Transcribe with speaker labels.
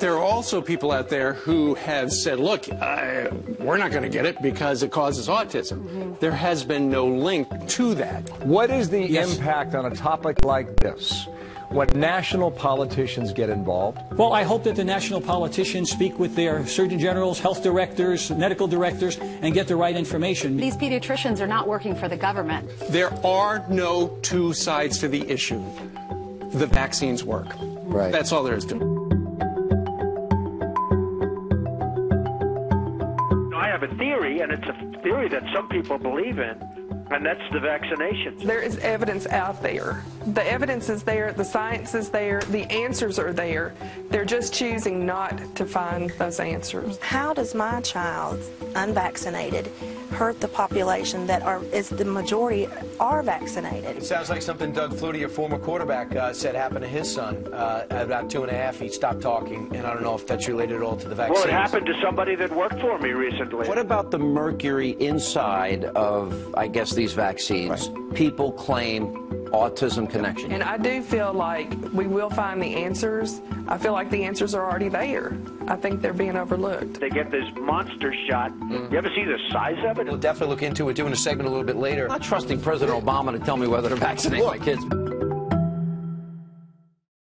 Speaker 1: But there are also people out there who have said, look, we're not going to get it because it causes autism. There has been no link to that.
Speaker 2: What is the impact on a topic like this when national politicians get involved?
Speaker 3: Well, I hope that the national politicians speak with their surgeon generals, health directors, medical directors, and get the right information.
Speaker 4: These pediatricians are not working for the government.
Speaker 1: There are no two sides to the issue. The vaccines work.
Speaker 5: Right.
Speaker 1: That's all there is to it.
Speaker 6: I have a theory, and it's a theory that some people believe in, and that's the vaccinations.
Speaker 7: There is evidence out there. The evidence is there, the science is there, the answers are there. They're just choosing not to find those answers.
Speaker 8: How does my child, unvaccinated, hurt the population that is the majority are vaccinated?
Speaker 5: It sounds like something Doug Flutie, your former quarterback, said happened to his son. At about 2.5, he stopped talking, and I don't know if that's related at all to the vaccine.
Speaker 6: Well, it happened to somebody that worked for me recently.
Speaker 9: What about the mercury inside of, I guess, these vaccines? Right. People claim autism connection.
Speaker 7: And I do feel like we will find the answers. I feel like the answers are already there. I think they're being overlooked.
Speaker 6: They get this monster shot. You ever see the size of it?
Speaker 5: We'll definitely look into it, doing a segment a little bit later.
Speaker 9: I'm not trusting President Obama to tell me whether to vaccinate my kids.